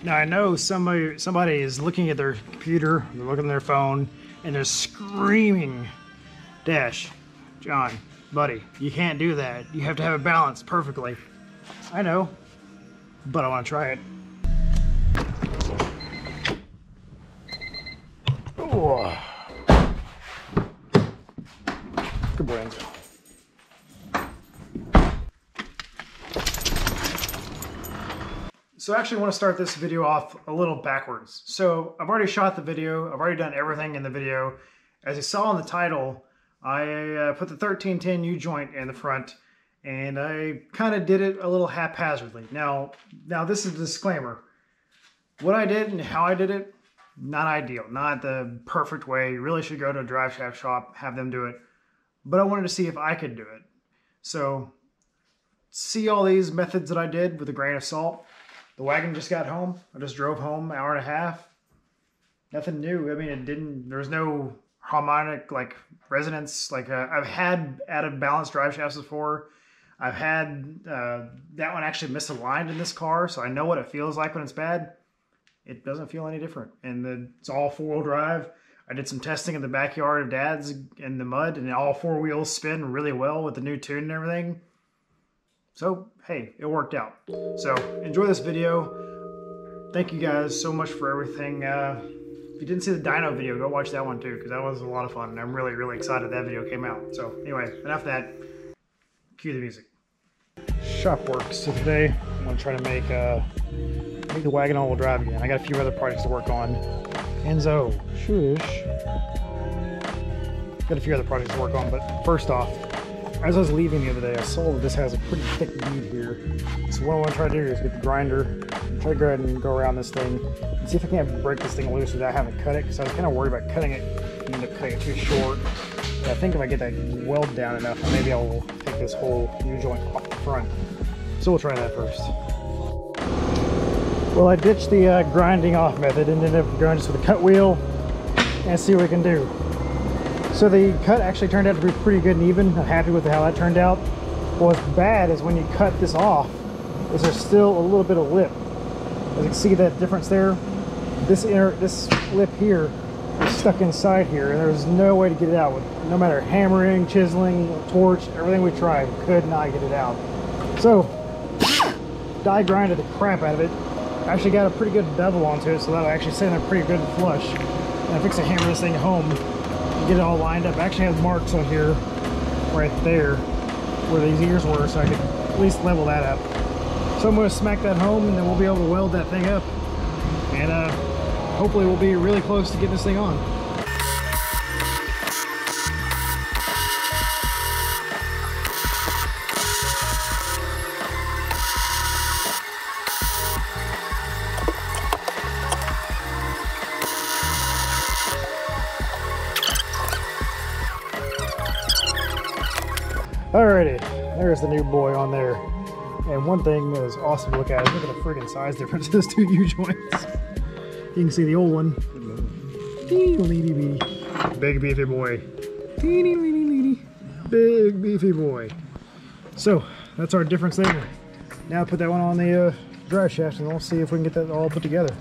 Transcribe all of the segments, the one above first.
Now I know somebody is looking at their computer, they're looking at their phone, and they're screaming, Dash, John, buddy, you can't do that. You have to have it balanced perfectly. I know, but I want to try it. Oh. Good boy, Enzo. So I actually want to start this video off a little backwards. So I've already shot the video. I've already done everything in the video. As you saw in the title, I put the 1310 U-joint in the front, and I kind of did it a little haphazardly. Now this is a disclaimer. What I did and how I did it, not ideal, not the perfect way. You really should go to a Driveshaft shop, have them do it. But I wanted to see if I could do it. So see all these methods that I did with a grain of salt. The wagon just got home. I just drove home, hour and a half. Nothing new. I mean, there was no harmonic like resonance. Like I've had out of balance drive shafts before. I've had that one actually misaligned in this car, so I know what it feels like when it's bad. It doesn't feel any different, and it's all four-wheel drive. I did some testing in the backyard of Dad's in the mud, and all four wheels spin really well with the new tune and everything. So, hey, it worked out. So, enjoy this video. Thank you guys so much for everything. If you didn't see the dyno video, go watch that one too, because that was a lot of fun, and I'm really, really excited that video came out. So, anyway, enough of that. Cue the music. Shop work. So today, I'm going to try to make the wagon all-wheel drive again. I got a few other projects to work on. Enzo, shush. Got a few other projects to work on, but first off, as I was leaving the other day, I saw that this has a pretty thick bead here. So what I want to try to do is get the grinder, try to go ahead and go around this thing, and see if I can't break this thing loose without having to cut it, because I was kind of worried about cutting it and end up cutting it too short. But I think if I get that weld down enough, maybe I will take this whole U-joint off the front. So we'll try that first. Well, I ditched the grinding off method and ended up going just with a cut wheel and see what we can do. So the cut actually turned out to be pretty good and even. I'm happy with how that turned out. What's bad is when you cut this off, is there's still a little bit of lip. As you can see that difference there, this lip here is stuck inside here, and there's no way to get it out. With no matter hammering, chiseling, torch, everything we tried, could not get it out. So, die grinded the crap out of it. I actually got a pretty good bevel onto it, so that'll actually sit in there pretty good and flush. And I fix to hammer this thing home and get it all lined up. I actually have marks on here, right there, where these ears were, so I could at least level that up. So I'm going to smack that home, and then we'll be able to weld that thing up. And hopefully we'll be really close to getting this thing on. Alrighty, there's the new boy on there. And one thing that was awesome to look at is look at the friggin' size difference of those two U-joints. You can see the old one. Big beefy boy. Big beefy boy. So, that's our difference there. Now put that one on the drive shaft and we'll see if we can get that all put together.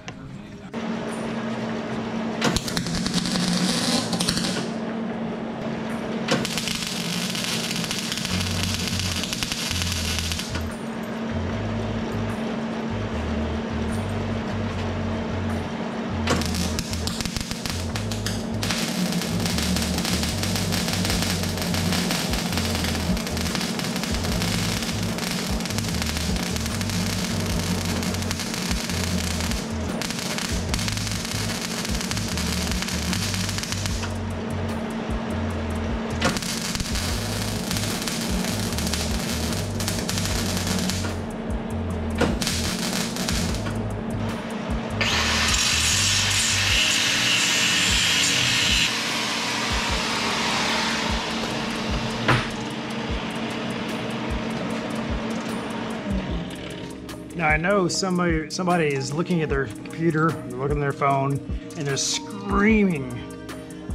Now I know somebody is looking at their computer, they're looking at their phone, and they're screaming,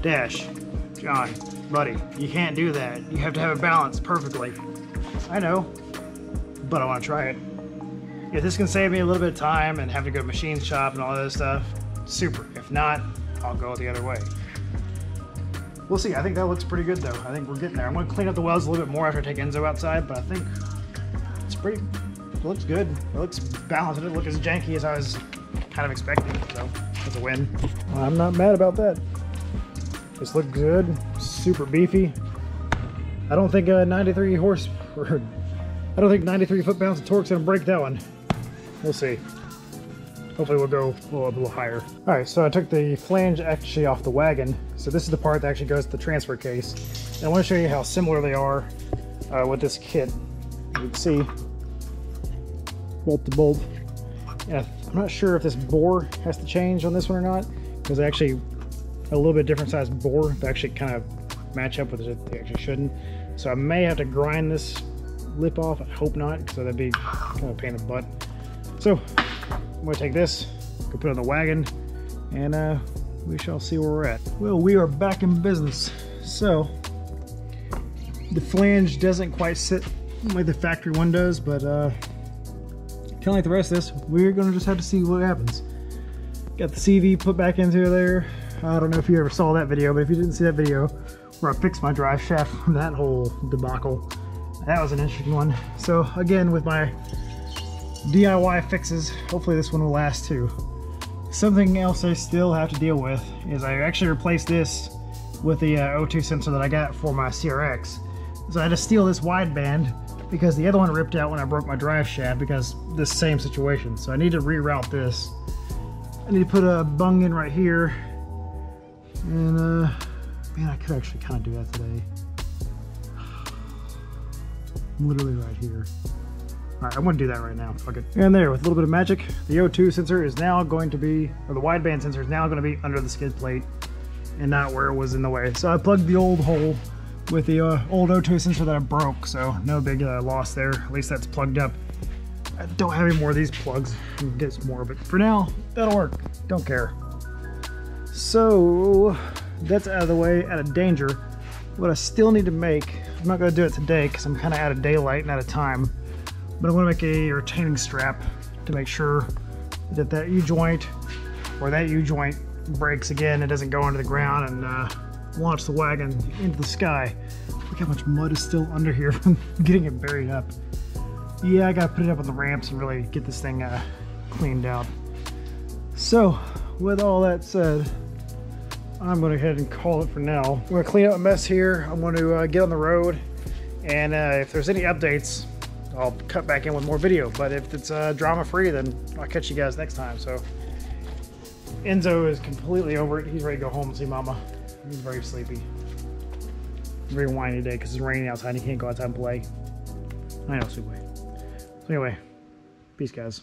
Dash, John, buddy, you can't do that. You have to have it balanced perfectly. I know, but I want to try it. If this can save me a little bit of time and having to go to machine shop and all that stuff, super. If not, I'll go the other way. We'll see. I think that looks pretty good though. I think we're getting there. I'm going to clean up the welds a little bit more after I take Enzo outside, but I think it's pretty, it looks good. It looks balanced. It doesn't look as janky as I was kind of expecting, so that's a win. I'm not mad about that. This looks good, super beefy. I don't think 93 foot-pounds of torque's gonna break that one. We'll see. Hopefully we'll go a little higher. All right, so I took the flange actually off the wagon. So this is the part that actually goes to the transfer case. And I want to show you how similar they are with this kit. You can see bolt to bolt. And I'm not sure if this bore has to change on this one or not, because actually a little bit different size bore to actually kind of match up with it. They actually shouldn't. So I may have to grind this lip off. I hope not, because that'd be kind of a pain in the butt. So I'm going to take this, go put it on the wagon, and we shall see where we're at. Well, we are back in business. So the flange doesn't quite sit like the factory one does, but kind of like the rest of this, we're going to just have to see what happens. Got the CV put back into there. I don't know if you ever saw that video, but if you didn't see that video where I fixed my drive shaft from that whole debacle, that was an interesting one. So again, with my DIY fixes, hopefully this one will last too. Something else I still have to deal with is I actually replaced this with the O2 sensor that I got for my CRX. So I had to steal this wideband because the other one ripped out when I broke my drive shaft because this same situation. So I need to reroute this. I need to put a bung in right here. And man, I could actually kind of do that today. Literally right here. Alright, I'm going to do that right now. Fuck it. And there, with a little bit of magic, the O2 sensor is now going to be, or the wideband sensor is now going to be under the skid plate and not where it was in the way. So I plugged the old hole with the old O2 sensor that I broke, so no big loss there. At least that's plugged up. I don't have any more of these plugs. I can get some more, but for now, that'll work. Don't care. So that's out of the way, out of danger. What I still need to make, I'm not going to do it today because I'm kind of out of daylight and out of time, but I'm going to make a retaining strap to make sure that that U-joint or that U-joint breaks again. It doesn't go into the ground and launch the wagon into the sky. Look how much mud is still under here from getting it buried up. Yeah, I got to put it up on the ramps and really get this thing cleaned out. So with all that said, I'm going to go ahead and call it for now. I'm going to clean up a mess here. I'm going to get on the road, and if there's any updates, I'll cut back in with more video. But if it's drama free, then I'll catch you guys next time. So Enzo is completely over it. He's ready to go home and see Mama. He's very sleepy. Very whiny today because it's raining outside and he can't go outside and play. I know, Subway. So anyway, peace guys.